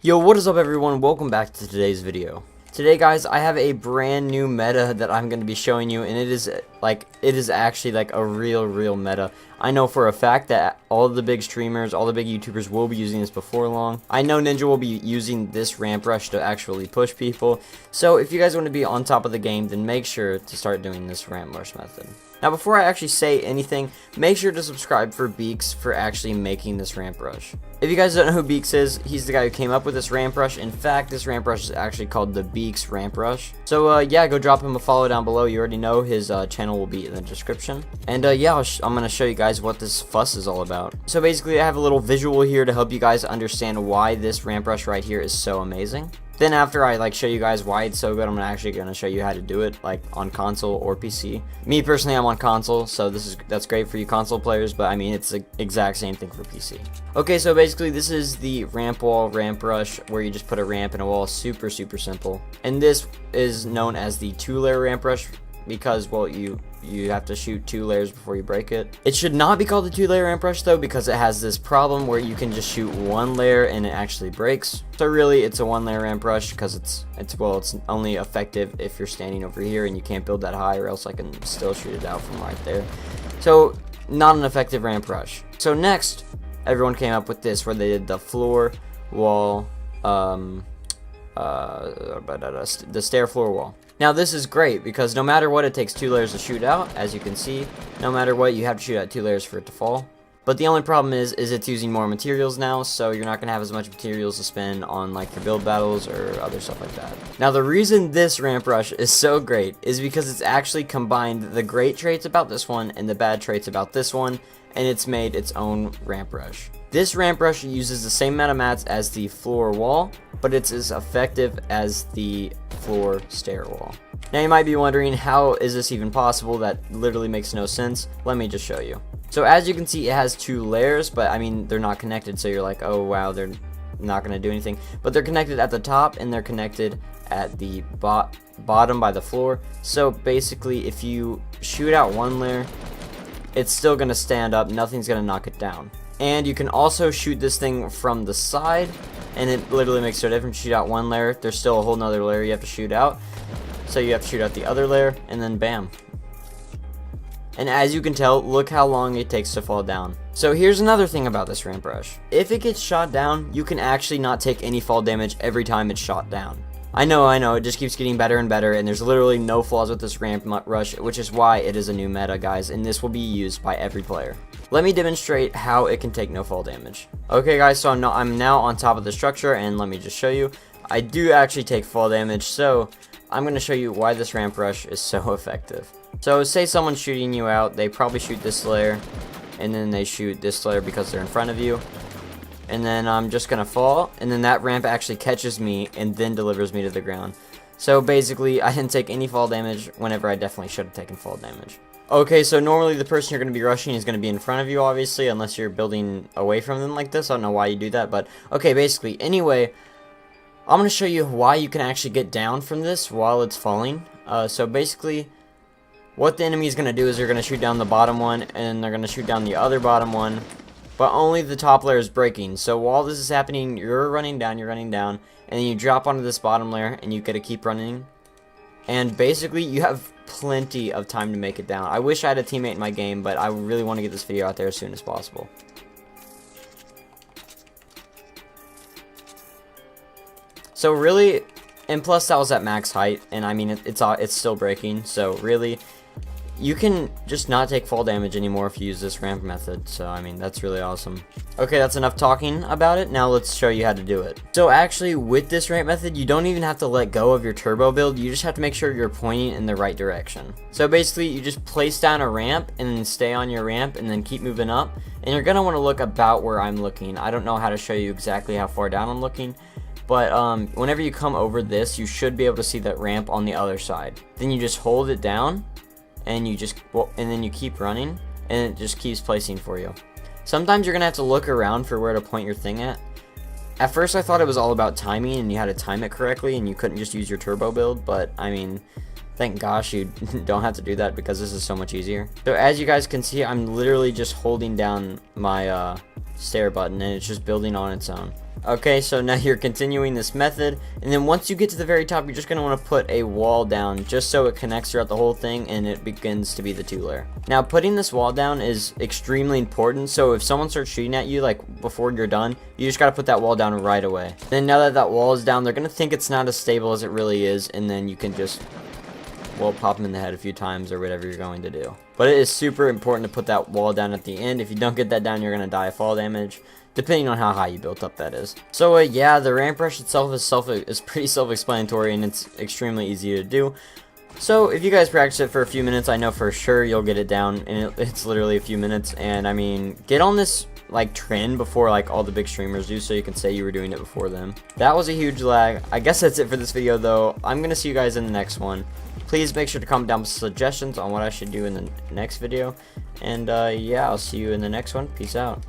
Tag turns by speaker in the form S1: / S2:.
S1: Yo, what is up everyone? Welcome back to today's video. Today guys, I have a brand new meta that I'm going to be showing you, and it is actually like a real meta. I know for a fact that all the big streamers, all the big YouTubers will be using this before long. I know Ninja will be using this ramp rush to actually push people. So if you guys want to be on top of the game, then make sure to start doing this ramp rush method. Now before I actually say anything, make sure to subscribe for Beaks for actually making this ramp rush. If you guys don't know who Beaks is, he's the guy who came up with this ramp rush. In fact, this ramp rush is actually called the Beaks ramp rush. So yeah, go drop him a follow down below. You already know his channel will be in the description. And yeah, I'm going to show you guys what this fuss is all about. So basically I have a little visual here to help you guys understand why this ramp rush right here is so amazing. Then after I show you guys why it's so good, I'm actually going to show you how to do it like on console or PC. Me personally, I'm on console, so that's great for you console players, but I mean it's the exact same thing for PC. Okay, so basically this is the ramp wall ramp rush where you just put a ramp and a wall. Super simple. And this is known as the 2-layer ramp rush because, well, you have to shoot 2 layers before you break it. It should not be called the 2-layer ramp rush though, because it has this problem where you can just shoot 1 layer and it actually breaks. So really it's a 1-layer ramp rush because it's only effective if you're standing over here and you can't build that high, or else I can still shoot it out from right there. So not an effective ramp rush. So next, everyone came up with this where they did the floor, wall, the stair floor wall. Now this is great because no matter what, it takes 2 layers to shoot out. As you can see, no matter what, you have to shoot out 2 layers for it to fall. But the only problem is it's using more materials now, so you're not going to have as much materials to spend on like your build battles or other stuff like that. Now the reason this ramp rush is so great is because it's actually combined the great traits about this one and the bad traits about this one, and it's made its own ramp rush. This ramp rush uses the same amount of mats as the floor wall, but it's as effective as the floor stair wall. Now you might be wondering, how is this even possible? That literally makes no sense. Let me just show you. So as you can see, it has 2 layers, but I mean they're not connected, so you're like, oh wow, they're not going to do anything. But they're connected at the top and they're connected at the bottom by the floor. So basically if you shoot out 1 layer, it's still going to stand up, nothing's going to knock it down. And you can also shoot this thing from the side, and it literally makes no difference. Shoot out 1 layer, there's still a whole nother layer you have to shoot out. So you have to shoot out the other layer, and then bam. And as you can tell, look how long it takes to fall down. So here's another thing about this ramp rush. If it gets shot down, you can actually not take any fall damage every time it's shot down. I know, it just keeps getting better and better, and there's literally no flaws with this ramp rush, which is why it is a new meta, guys, and this will be used by every player. Let me demonstrate how it can take no fall damage. Okay guys, so I'm now on top of the structure, and let me just show you. I do actually take fall damage, so I'm going to show you why this ramp rush is so effective. So say someone's shooting you out, they probably shoot this layer, and then they shoot this layer because they're in front of you. And then I'm just gonna fall, and then that ramp actually catches me and then delivers me to the ground. So basically I didn't take any fall damage whenever I definitely should have taken fall damage. Okay, so normally the person you're going to be rushing is going to be in front of you, obviously, unless you're building away from them like this. I don't know why you do that, but okay, basically, anyway, I'm going to show you why you can actually get down from this while it's falling. So basically, what the enemy is going to do is they're going to shoot down the bottom one, and they're going to shoot down the other bottom one, but only the top layer is breaking. So while this is happening, you're running down, and then you drop onto this bottom layer, and you get to keep running. And basically, you have plenty of time to make it down. I wish I had a teammate in my game, but I really want to get this video out there as soon as possible. So really, and plus that was at max height, and I mean it's still breaking. So really, you can just not take fall damage anymore if you use this ramp method. So I mean, that's really awesome. Okay, that's enough talking about it. Now let's show you how to do it. So actually, with this ramp method, you don't even have to let go of your turbo build. You just have to make sure you're pointing in the right direction. So basically, you just place down a ramp and then stay on your ramp and then keep moving up. And you're gonna want to look about where I'm looking. I don't know how to show you exactly how far down I'm looking, but whenever you come over this, you should be able to see that ramp on the other side. Then you just hold it down, and then you keep running, and it just keeps placing for you. Sometimes you're gonna have to look around for where to point your thing at. At first I thought it was all about timing and you had to time it correctly and you couldn't just use your turbo build, but I mean, thank gosh you don't have to do that because this is so much easier. So as you guys can see, I'm literally just holding down my stair button and it's just building on its own. Okay, so now you're continuing this method, and then once you get to the very top, you're just going to want to put a wall down just so it connects throughout the whole thing and it begins to be the 2-layer. Now, putting this wall down is extremely important, so if someone starts shooting at you, like before you're done, you just got to put that wall down right away. Then now that that wall is down, they're going to think it's not as stable as it really is, and then you can just, well, pop them in the head a few times or whatever you're going to do. But it is super important to put that wall down at the end. If you don't get that down, you're going to die of fall damage, depending on how high you built up, that is. So yeah, the ramp rush itself is pretty self-explanatory, and it's extremely easy to do. So if you guys practice it for a few minutes, I know for sure you'll get it down, and it's literally a few minutes. And I mean, get on this like trend before like all the big streamers do, so you can say you were doing it before them. That was a huge lag. I guess that's it for this video though. I'm gonna see you guys in the next one. Please make sure to comment down with suggestions on what I should do in the next video. And yeah, I'll see you in the next one. Peace out.